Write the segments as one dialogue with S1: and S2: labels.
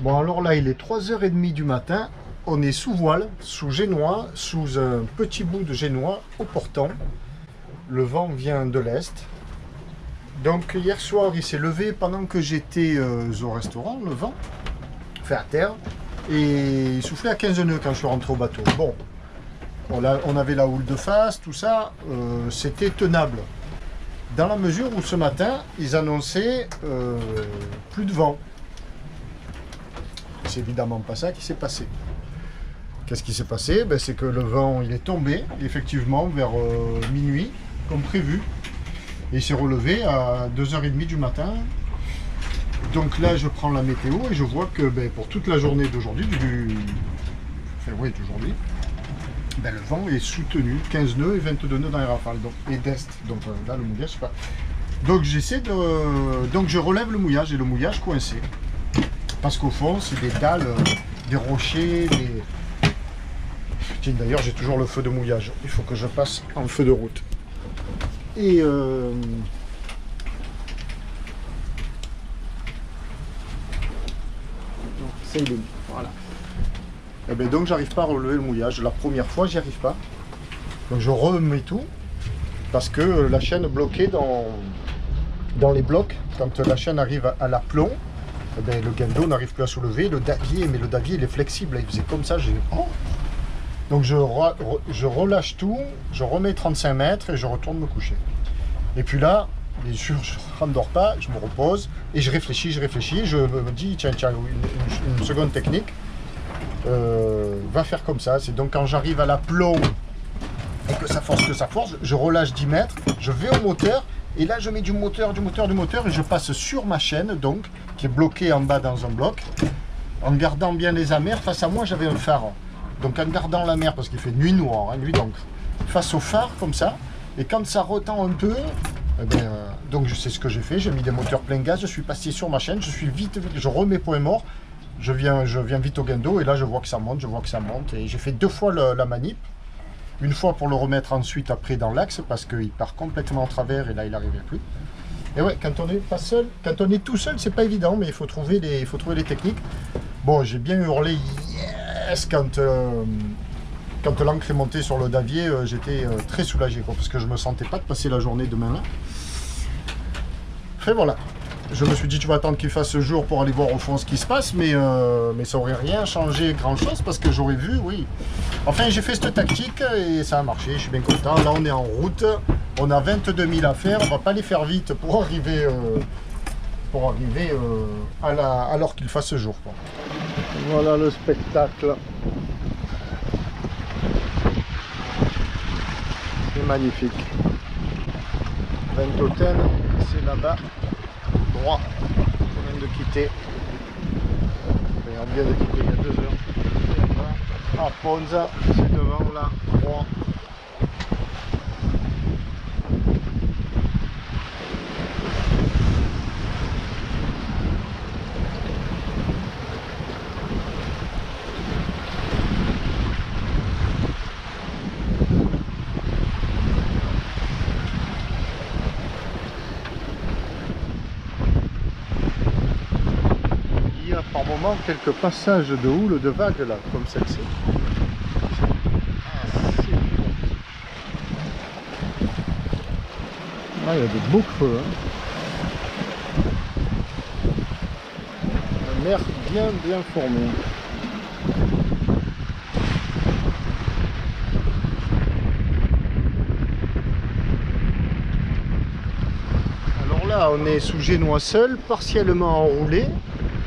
S1: Bon, alors là, il est 3h30 du matin. On est sous voile, sous génois, sous un petit bout de génois au portant. Le vent vient de l'est. Donc hier soir, il s'est levé pendant que j'étais au restaurant, le vent, fait à terre. Et il soufflait à 15 nœuds quand je suis rentré au bateau. Bon, on avait la houle de face, tout ça, c'était tenable. Dans la mesure où ce matin, ils annonçaient plus de vent. C'est évidemment pas ça qui s'est passé. Qu'est-ce qui s'est passé? Ben, c'est que le vent il est tombé, effectivement, vers minuit, comme prévu. Et il s'est relevé à 2h30 du matin. Donc là, je prends la météo et je vois que ben, pour toute la journée d'aujourd'hui, d'aujourd'hui, ben, le vent est soutenu, 15 nœuds et 22 nœuds dans les rafales, donc, et d'est. Donc là, le mouillage, je sais pas. Donc j'essaie de... Donc je relève le mouillage et le mouillage coincé. Parce qu'au fond, c'est des dalles, des rochers, des... Tiens, d'ailleurs, j'ai toujours le feu de mouillage. Il faut que je passe en feu de route. Et... c'est le... Voilà. Et bien donc, j'arrive pas à relever le mouillage. La première fois, j'y arrive pas. Donc, je remets tout. Parce que la chaîne bloquée dans les blocs, quand la chaîne arrive à l'aplomb, eh bien, le guindeau n'arrive plus à soulever, le davier, mais le davier il est flexible, il faisait comme ça, j'ai... Oh, donc je relâche tout, je remets 35 mètres et je retourne me coucher. Et puis là, bien sûr, je ne rendors pas, je me repose et je réfléchis, je me dis, tiens, une seconde technique, va faire comme ça. C'est donc quand j'arrive à l'aplomb et que ça force, je relâche 10 mètres, je vais au moteur. Et là, je mets du moteur, et je passe sur ma chaîne, donc, qui est bloquée en bas dans un bloc, en gardant bien les amers. Face à moi, j'avais un phare. Donc, en gardant la mer, parce qu'il fait nuit noire, hein, nuit donc, face au phare, comme ça. Et quand ça retend un peu, eh bien, donc, c'est ce que j'ai fait. J'ai mis des moteurs plein gaz, je suis passé sur ma chaîne, je suis vite, je remets point mort. Je viens vite au guindeau, et là, je vois que ça monte, Et j'ai fait 2 fois la manip. Une fois pour le remettre ensuite après dans l'axe parce qu'il part complètement en travers et là il n'arrivait plus. Et ouais, quand on n'est pas seul, quand on est tout seul, c'est pas évident, mais il faut trouver les techniques. Bon, j'ai bien hurlé yes quand l'encre est montée sur le davier, j'étais très soulagé quoi, parce que je me sentais pas de passer la journée demain là. Et voilà. Je me suis dit, tu vas attendre qu'il fasse ce jour pour aller voir au fond ce qui se passe, mais ça aurait rien changé grand chose parce que j'aurais vu, oui. Enfin, j'ai fait cette tactique et ça a marché, je suis bien content. Là, on est en route, on a 22 000 à faire, on va pas les faire vite pour arriver alors qu'il fasse ce jour, quoi. Voilà le spectacle. C'est magnifique. Ventotene, c'est là-bas. Droit, on vient de quitter. On vient de quitter il y a 2 heures. Ah, Ponza, c'est devant là, droit. Par moment quelques passages de houle de vagues là, comme celle-ci. Ah, il y a de beaux creux. Hein. La mer bien formée. Alors là, on est sous génois seul, partiellement enroulé.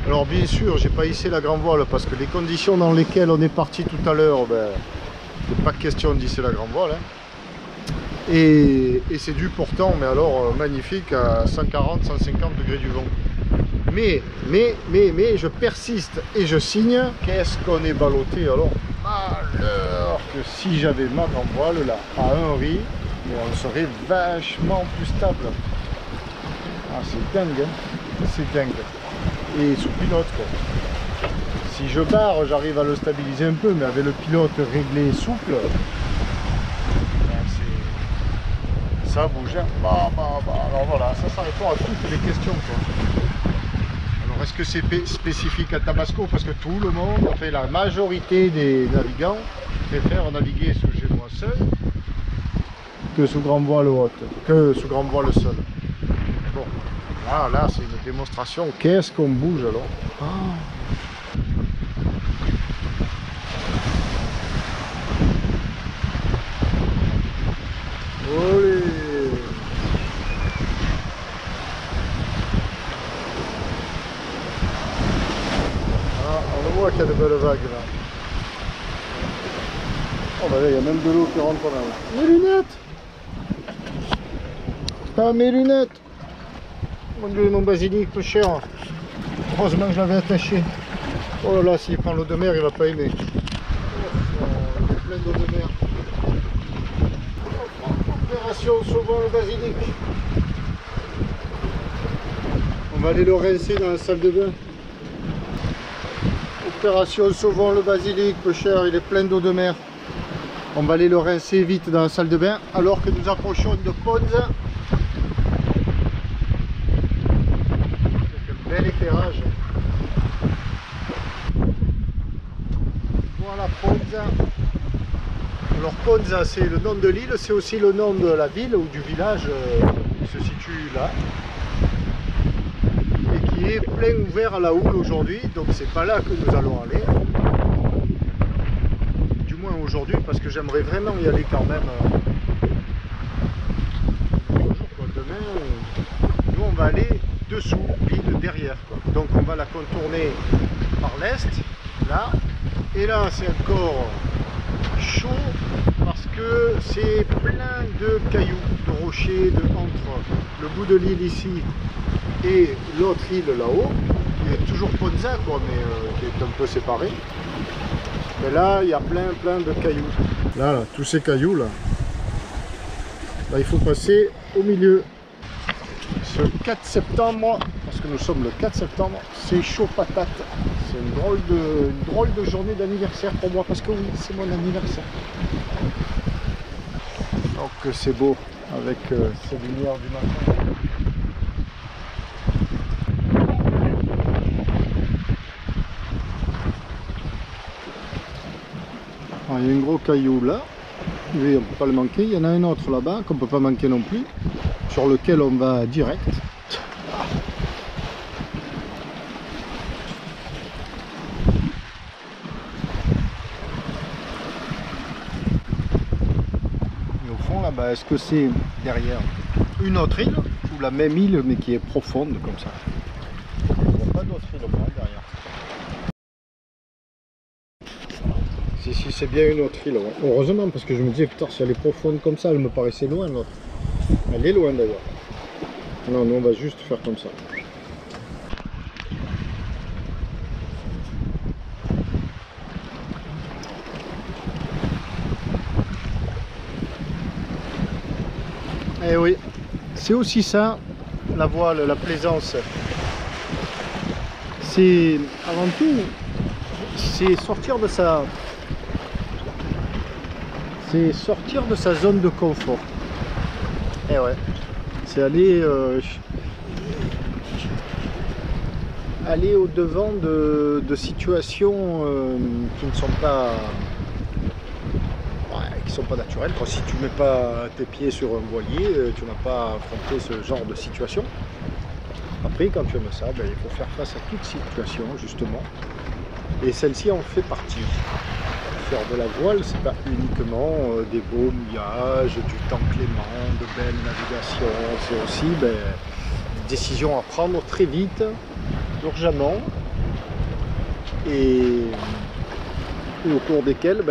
S1: Alors bien sûr, j'ai pas hissé la grand voile parce que les conditions dans lesquelles on est parti tout à l'heure, ben, il n'est pas question d'hisser la grand voile. Hein. Et c'est du pourtant, mais alors magnifique à 140, 150 degrés du vent. Mais, je persiste et je signe. Qu'est-ce qu'on est ballotté alors? Alors que si j'avais ma grand voile là, à un riz, on serait vachement plus stable. Ah, c'est dingue, hein. C'est dingue. Et sous pilote quoi. Si je barre, j'arrive à le stabiliser un peu, mais avec le pilote réglé souple, ça bouge. Alors voilà, ça répond à toutes les questions quoi. Alors est-ce que c'est spécifique à Tabasco? Parce que tout le monde, en fait la majorité des navigants préfèrent naviguer sous génois seul que sous grand voile haute, que sous grand voile seul. Bon, là c'est une démonstration. Qu'est-ce qu'on bouge alors? Olé! On le voit qu'il y a de belles vagues là. Oh bah là, il y a même de l'eau qui rentre là. Mes lunettes! Ah, mes lunettes! Mon Dieu, mon basilic, peu cher. Heureusement que je l'avais attaché. Oh là là, s'il prend l'eau de mer, il va pas aimer. Oh, il est plein d'eau de mer. Opération sauvant le basilic. On va aller le rincer dans la salle de bain. Opération sauvant le basilic, peu cher, il est plein d'eau de mer. On va aller le rincer vite dans la salle de bain alors que nous approchons de Ponza. Quel bel éclairage. Voilà Ponza. Alors Ponza c'est le nom de l'île, c'est aussi le nom de la ville ou du village qui se situe là. Et qui est plein ouvert à la houle aujourd'hui, donc c'est pas là que nous allons aller. Du moins aujourd'hui parce que j'aimerais vraiment y aller quand même. Demain, nous on va aller dessous l'île derrière quoi. Donc on va la contourner par l'est, là. Et là c'est encore chaud parce que c'est plein de cailloux, de rochers, entre le bout de l'île ici et l'autre île là-haut. Il y a toujours Ponza quoi, mais qui est un peu séparé. Mais là il y a plein de cailloux. Là, tous ces cailloux là, il faut passer au milieu. Ce 4 septembre, parce que nous sommes le 4 septembre, c'est chaud patate. C'est une drôle de journée d'anniversaire pour moi, parce que oui, c'est mon anniversaire. Donc c'est beau, avec ces lumières du matin. Alors, il y a un gros caillou là, lui on ne peut pas le manquer. Il y en a un autre là-bas qu'on ne peut pas manquer non plus, sur lequel on va direct. Et au fond là-bas, est-ce que c'est derrière une autre île ou la même île mais qui est profonde comme ça? Il n'y a pas d'autre île derrière. Si c'est bien une autre île, ouais. Heureusement parce que je me disais putain si elle est profonde comme ça, elle me paraissait loin l'autre. Elle est loin d'ailleurs. Non, nous on va juste faire comme ça. Eh oui, c'est aussi ça, la voile, la plaisance. C'est avant tout, c'est sortir de sa... C'est sortir de sa zone de confort. Eh ouais, c'est aller aller au devant de situations qui ne sont pas naturelles. Quand si tu mets pas tes pieds sur un voilier, tu n'as pas affronté ce genre de situation. Après, quand tu aimes ça, ben, il faut faire face à toute situation justement. Et celle-ci en fait partie. Faire de la voile, c'est pas uniquement des beaux mouillages, du temps clément, de belles navigations, c'est aussi des décisions à prendre très vite, urgemment, et au cours desquelles,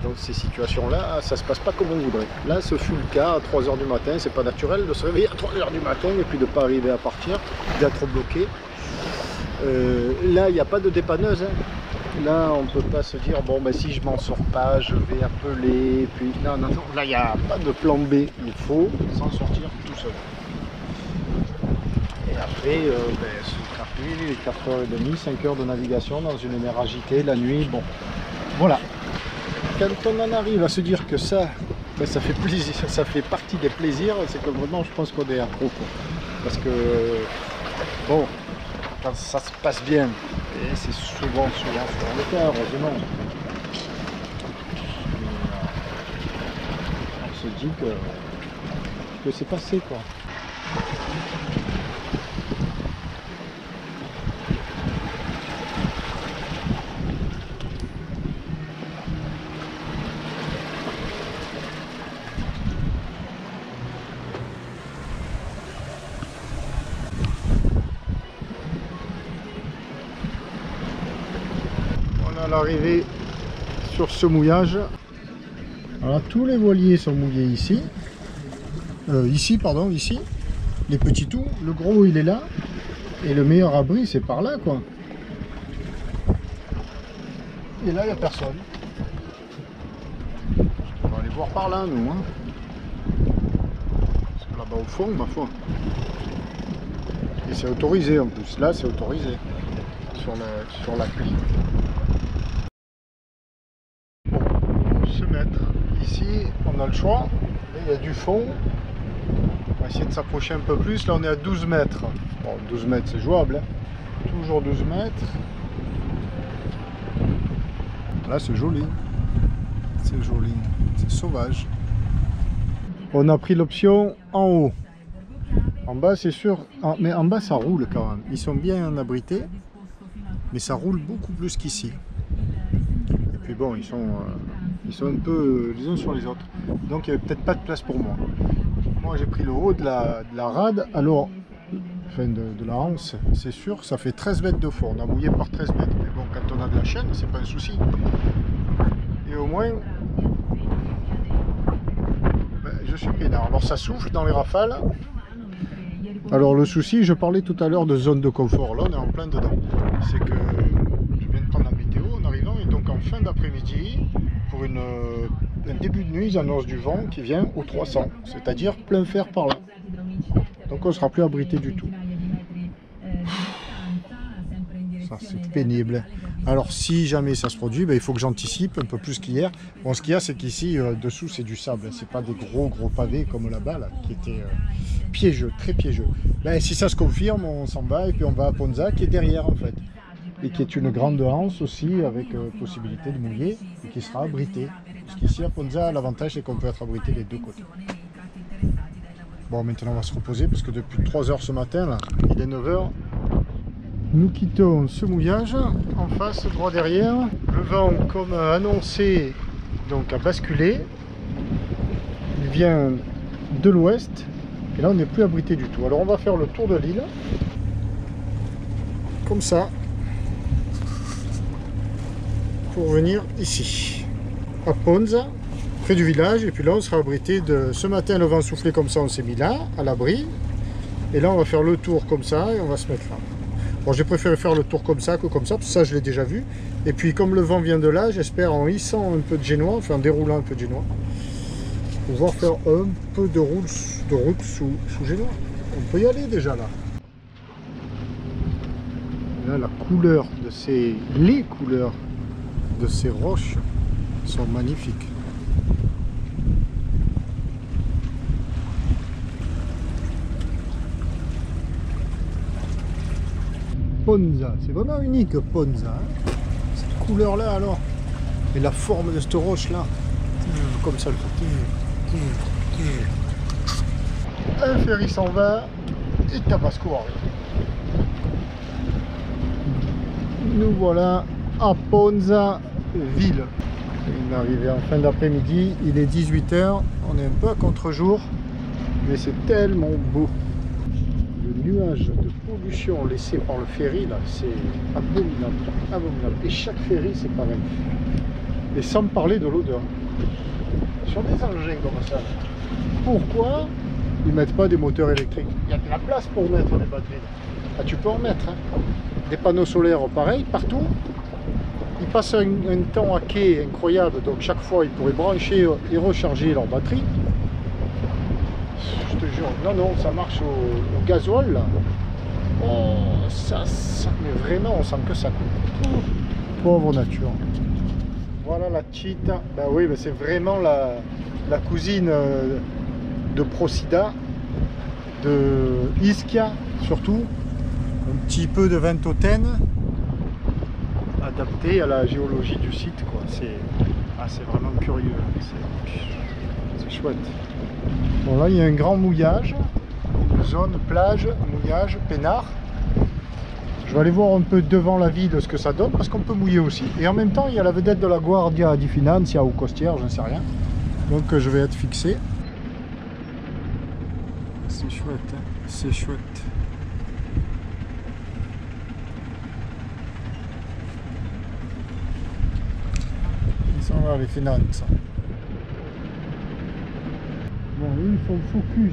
S1: dans ces situations-là, ça se passe pas comme on voudrait. Là, ce fut le cas à 3 h du matin, c'est pas naturel de se réveiller à 3 h du matin et puis de pas arriver à partir, d'être bloqué. Là, il n'y a pas de dépanneuse. Hein. Là, on ne peut pas se dire, bon, si je m'en sors pas, je vais appeler. Puis, non. Là, il n'y a pas de plan B. Il faut s'en sortir tout seul. Et après, se taper 4 h 30, 5 heures de navigation dans une mer agitée, la nuit, bon. Voilà. Quand on en arrive à se dire que ça, ça fait plaisir, ça fait partie des plaisirs, c'est que vraiment, je pense qu'on est accro. Parce que, bon, quand ça se passe bien. Et c'est souvent sur le cas, heureusement. On se dit que c'est passé, quoi. À l'arrivée sur ce mouillage. Alors tous les voiliers sont mouillés ici. Ici. Les petits tout. Le gros il est là. Et le meilleur abri c'est par là quoi. Et là il n'y a personne. On va aller voir par là nous. Hein. Parce que là-bas au fond, ma foi. Et c'est autorisé en plus. Là c'est autorisé. Sur l'appli. Se mettre ici on a le choix, là, il y a du fond, on va essayer de s'approcher un peu plus, là on est à 12 mètres, bon 12 mètres c'est jouable, hein. Toujours 12 mètres, là c'est joli, c'est sauvage. On a pris l'option en haut, en bas c'est sûr, mais en bas ça roule quand même, ils sont bien abrités, mais ça roule beaucoup plus qu'ici. Et puis bon, ils sont un peu les uns sur les autres. Donc il n'y avait peut-être pas de place pour moi. Moi j'ai pris le haut de la rade, alors, enfin de la hanse, c'est sûr, ça fait 13 mètres de fond. On a mouillé par 13 mètres. Mais bon, quand on a de la chaîne, c'est pas un souci. Et au moins, je suis peinard. Alors ça souffle dans les rafales. Alors le souci, je parlais tout à l'heure de zone de confort. Là on est en plein dedans. C'est que je viens de prendre la météo en arrivant et donc en fin d'après-midi, pour un début de nuit, ils annoncent du vent qui vient au 300, c'est-à-dire plein fer par là. Donc on ne sera plus abrité du tout. Ça c'est pénible. Alors si jamais ça se produit, il faut que j'anticipe un peu plus qu'hier. Bon, ce qu'il y a, c'est qu'ici dessous c'est du sable, c'est pas des gros pavés comme là-bas là, qui étaient piégeux, très piégeux. Si ça se confirme, on s'en va et puis on va à Ponza qui est derrière en fait. Et qui est une grande anse aussi avec possibilité de mouiller et qui sera abritée. Parce qu'ici à Ponza, l'avantage c'est qu'on peut être abrité des deux côtés. Bon, maintenant on va se reposer parce que depuis 3 h ce matin, là, il est 9 h. Nous quittons ce mouillage, en face, droit derrière. Le vent, comme annoncé, donc a basculé. Il vient de l'ouest. Et là, on n'est plus abrité du tout. Alors, on va faire le tour de l'île. Comme ça. Pour venir ici. À Ponza, près du village. Et puis là, on sera abrité de... Ce matin, le vent soufflait comme ça, on s'est mis là, à l'abri. Et là, on va faire le tour comme ça et on va se mettre là. Bon, j'ai préféré faire le tour comme ça que comme ça, parce que ça je l'ai déjà vu. Et puis comme le vent vient de là, j'espère en hissant un peu de génois, enfin en déroulant un peu de génois, pouvoir faire un peu de route sous génois. On peut y aller déjà là. Et là, les couleurs de ces roches sont magnifiques. Ponza, c'est vraiment unique Ponza, hein. Cette couleur là alors, et la forme de cette roche là, comme ça le fait. Un ferry s'en va et Tabasco arrive. Nous voilà à Ponza ville. Il est arrivé en fin d'après-midi, il est 18 h, on est un peu à contre-jour, mais c'est tellement beau. Le nuage de pollution laissé par le ferry là, c'est abominable, abominable. Et chaque ferry c'est pareil. Et sans parler de l'odeur. Sur des engins comme ça, pourquoi ils mettent pas des moteurs électriques? Il y a de la place pour mettre des batteries. Ah, tu peux en mettre, hein. Des panneaux solaires pareil partout. Ils passent un temps à quai incroyable, donc chaque fois ils pourraient brancher et recharger leur batterie. Je te jure, non, ça marche au gasoil là. Oh, ça, mais vraiment, on sent que ça coûte. Pauvre nature. Voilà la cheetah. Ben oui, c'est vraiment la cousine de Procida, de Ischia surtout. Un petit peu de ventotène adapté à la géologie du site, quoi. C'est vraiment curieux, c'est chouette. Bon, là il y a un grand mouillage, une zone plage, mouillage, peinard. Je vais aller voir un peu devant la ville ce que ça donne, parce qu'on peut mouiller aussi. Et en même temps il y a la vedette de la Guardia di Finanza ou Costière, je ne sais rien. Donc je vais être fixé. C'est chouette, hein, c'est chouette. Voilà les finances. Bon, ils font focus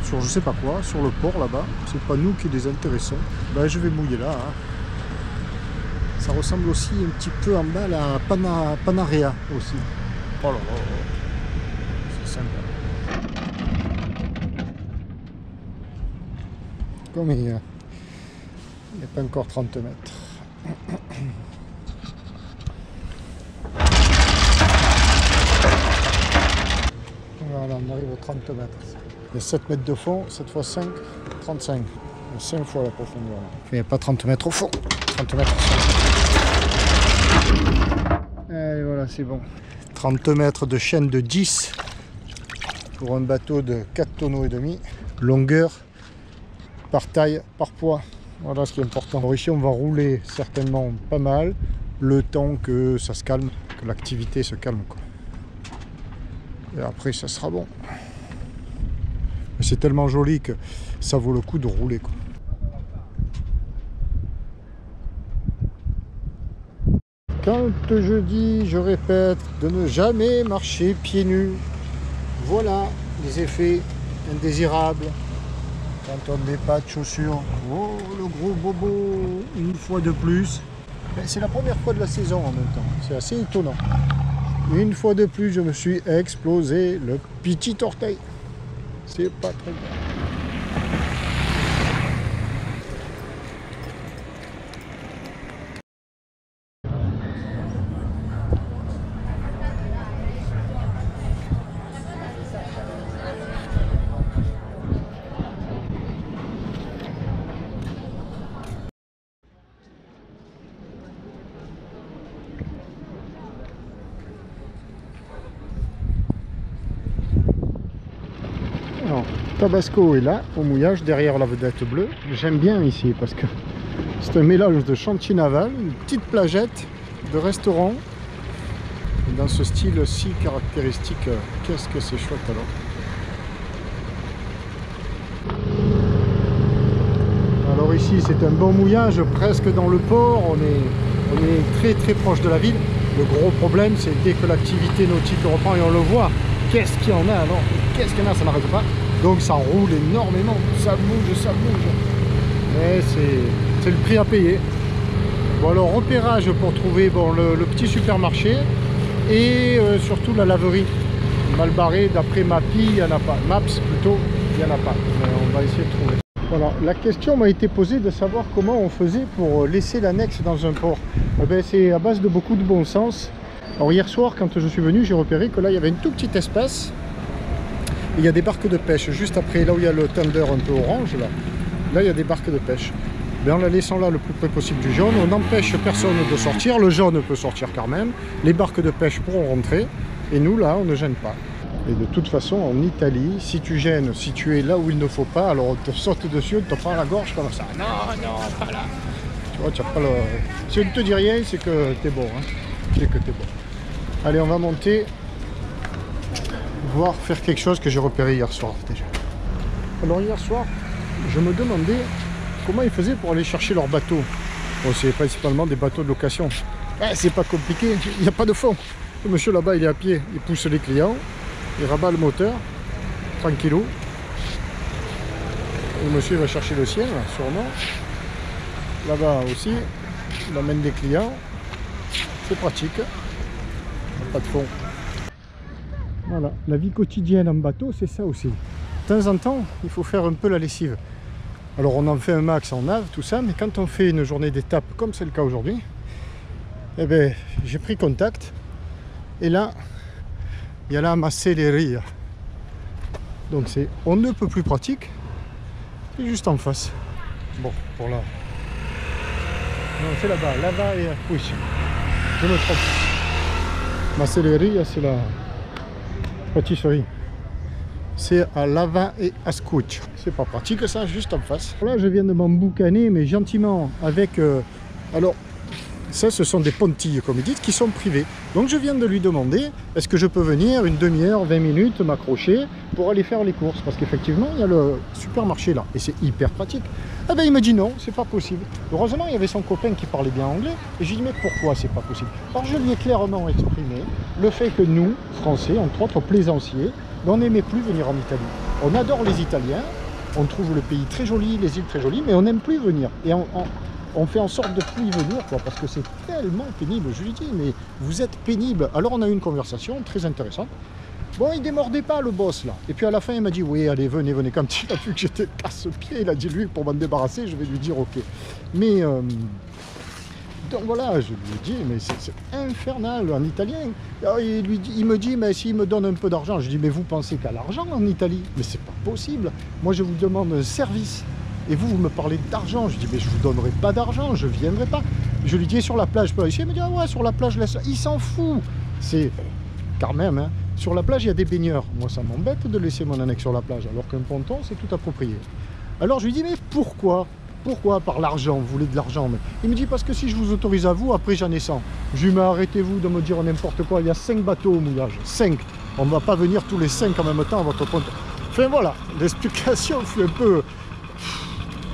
S1: sur je sais pas quoi, sur le port là-bas. C'est pas nous qui les intéressons. Ben, je vais mouiller là. Hein. Ça ressemble aussi un petit peu en bas à Panarea aussi. Oh là là, c'est sympa. Comme il n'y a pas encore 30 mètres. Voilà, on arrive à 30 mètres. Il y a 7 mètres de fond, 7 x 5, 35. 5 fois la profondeur. Il n'y a pas 30 mètres au fond. 30 mètres au fond. Et voilà, c'est bon. 30 mètres de chaîne de 10 pour un bateau de 4 tonneaux et demi. Longueur par taille, par poids. Voilà ce qui est important. Alors ici, on va rouler certainement pas mal le temps que ça se calme, que l'activité se calme, quoi. Et après ça sera bon. C'est tellement joli que ça vaut le coup de rouler, quoi. Quand je dis, je répète, de ne jamais marcher pieds nus. Voilà les effets indésirables quand on n'a pas de chaussures. Oh le gros bobo, une fois de plus. C'est la première fois de la saison en même temps. C'est assez étonnant. Une fois de plus, je me suis explosé le petit orteil. C'est pas très bien. Alors, Tabasco est là, au mouillage, derrière la vedette bleue. J'aime bien ici parce que c'est un mélange de chantier naval, une petite plagette, de restaurant. Dans ce style si caractéristique, qu'est-ce que c'est chouette alors. Alors ici c'est un bon mouillage, presque dans le port, on est très très proche de la ville. Le gros problème c'est dès que l'activité nautique reprend et on le voit, qu'est-ce qu'il y en a alors? Qu'est-ce qu'il y en a, ça n'arrête pas. Donc ça roule énormément, ça bouge, ça bouge. Mais c'est le prix à payer. Bon alors repérage pour trouver bon, le petit supermarché et surtout la laverie. Mal barré, d'après Mappy, il n'y en a pas. Maps plutôt, il n'y en a pas. Mais on va essayer de trouver. Voilà, la question m'a été posée de savoir comment on faisait pour laisser l'annexe dans un port. Eh bien, c'est à base de beaucoup de bon sens. Alors hier soir, quand je suis venu, j'ai repéré que là, il y avait une toute petite espace. Il y a des barques de pêche juste après, là où il y a le tender un peu orange, là il y a des barques de pêche. Ben, en la laissant là le plus près possible du jaune, on n'empêche personne de sortir, le jaune peut sortir quand même, les barques de pêche pourront rentrer, et nous là on ne gêne pas. Et de toute façon en Italie, si tu gênes, si tu es là où il ne faut pas, alors on te saute dessus, on te prend la gorge comme ça. Non, non, pas là. Tu vois, tu n'as pas le... Si on ne te dit rien, c'est que t'es bon, hein. C'est que t'es bon. Allez, on va monter. Voir faire quelque chose que j'ai repéré hier soir déjà. Alors hier soir, je me demandais comment ils faisaient pour aller chercher leur bateau. Bon, c'est principalement des bateaux de location. C'est pas compliqué, il n'y a pas de fond. Le monsieur là-bas, il est à pied, il pousse les clients, il rabat le moteur, tranquillou. Le monsieur il va chercher le sien, là, sûrement. Là-bas aussi, il amène des clients. C'est pratique, pas de fond. Voilà, la vie quotidienne en bateau, c'est ça aussi. De temps en temps, il faut faire un peu la lessive. Alors on en fait un max en nave, tout ça, mais quand on fait une journée d'étape, comme c'est le cas aujourd'hui, eh ben, j'ai pris contact. Et là, il y a la macelleria. Donc c'est on ne peut plus pratique. C'est juste en face. Bon, pour là. Non, c'est là-bas. Là-bas et... Oui, je me trompe. Macelleria, c'est la pâtisserie. C'est à Lavin et Ascouch. C'est pas pratique ça, juste en face. Là, je viens de m'emboucaner, mais gentiment, avec... alors, ça, ce sont des pontilles, comme ils disent, qui sont privées. Donc, je viens de lui demander, est-ce que je peux venir une demi-heure, 20 minutes, m'accrocher pour aller faire les courses? Parce qu'effectivement, il y a le supermarché là, et c'est hyper pratique. Eh ben, il m'a dit non, c'est pas possible. Heureusement, il y avait son copain qui parlait bien anglais, et j'ai dit, mais pourquoi c'est pas possible? Alors, je lui ai clairement exprimé le fait que nous, Français, entre autres plaisanciers, on n'aimait plus venir en Italie. On adore les Italiens, on trouve le pays très joli, les îles très jolies, mais on n'aime plus venir. Et on fait en sorte de plus y venir, quoi, parce que c'est tellement pénible. Je lui dis, mais vous êtes pénible. Alors on a eu une conversation très intéressante. Bon, il démordait pas le boss là. Et puis à la fin, il m'a dit, oui, allez, venez, venez. Quand il a vu que j'étais casse-pied, il a dit, lui, pour m'en débarrasser, je vais lui dire, ok. Mais, donc voilà, je lui ai dit, mais c'est infernal en italien. Alors, il me dit, mais s'il me donne un peu d'argent, je dis, mais vous pensez qu'à l'argent en Italie? Mais c'est pas possible. Moi, je vous demande un service. Et vous me parlez d'argent. Je dis, mais je vous donnerai pas d'argent, je viendrai pas. Je lui dis, sur la plage, je peux ici. Il me dit, ah ouais, sur la plage, laisse. Il s'en fout. C'est quand même, hein. Sur la plage, il y a des baigneurs. Moi, ça m'embête de laisser mon annexe sur la plage, alors qu'un ponton, c'est tout approprié. Alors, je lui dis, mais pourquoi? Pourquoi par l'argent? Vous voulez de l'argent? Mais il me dit, parce que si je vous autorise à vous, après j'en ai 100. Je lui dis, mais arrêtez-vous de me dire n'importe quoi. Il y a 5 bateaux au mouillage. 5. On ne va pas venir tous les 5 en même temps à votre ponton. Enfin, voilà. L'explication fut un peu...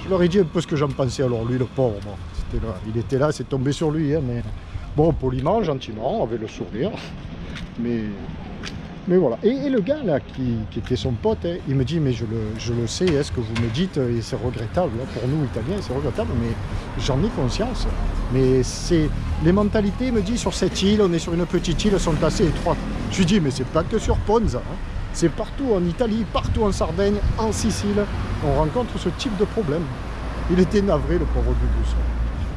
S1: Je leur ai dit un peu ce que j'en pensais. Alors lui, le pauvre, bon, il était là, c'est tombé sur lui. Hein, mais bon, poliment, gentiment, avec le sourire. Mais voilà. Et le gars là, qui était son pote, hein, il me dit, mais je le sais, est-ce que vous me dites, et c'est regrettable, hein, pour nous Italiens, c'est regrettable, mais j'en ai conscience. Mais c'est les mentalités, il me dit, sur cette île, on est sur une petite île, elles sont assez étroites. Je lui dis, mais c'est pas que sur Ponza. Hein. C'est partout en Italie, partout en Sardaigne, en Sicile, on rencontre ce type de problème. Il était navré, le pauvre Gugus.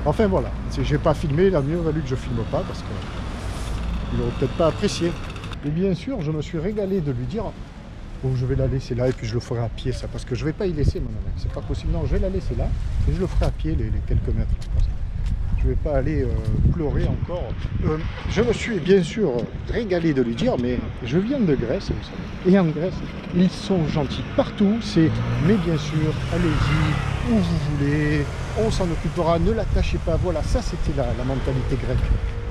S1: Enfin voilà, j'ai pas filmé, il a mieux valu que je filme pas, parce qu'il n'aurait peut-être pas apprécié. Et bien sûr, je me suis régalé de lui dire, oh, je vais la laisser là, et puis je le ferai à pied, ça, parce que je vais pas y laisser, mon ami, c'est pas possible. Non, je vais la laisser là, et je le ferai à pied, les quelques mètres. Je vais pas aller pleurer encore. Je me suis bien sûr régalé de lui dire, mais je viens de Grèce, vous savez. Et en Grèce, ils sont gentils partout. C'est, mais bien sûr, allez-y, où vous voulez, on s'en occupera, ne l'attachez pas. Voilà, ça c'était la mentalité grecque.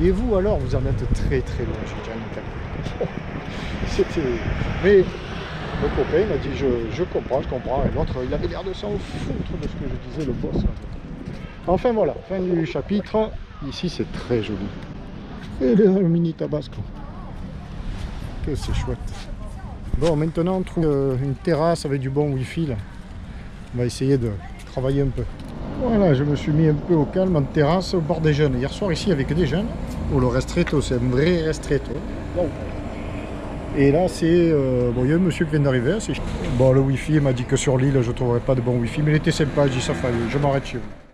S1: Et vous alors, vous en êtes très très loin, j'ai déjà en Italie. C'était... Mais le copain m'a dit, je comprends. Et l'autre, il avait l'air de s'en foutre de ce que je disais, le boss. Enfin voilà, fin du chapitre. Ici c'est très joli. Et le mini Tabasco. Que c'est chouette. Bon, maintenant on trouve une terrasse avec du bon wifi là. On va essayer de travailler un peu. Voilà, je me suis mis un peu au calme en terrasse au bord des jeunes. Hier soir ici avec des jeunes. Oh, le restretto, c'est un vrai restretto. Wow. Et là c'est... bon, il y a un monsieur qui vient d'arriver. Bon, le wifi, il m'a dit que sur l'île je ne trouverais pas de bon wifi. Mais il était sympa, je dis ça fallait, je m'arrête chez vous.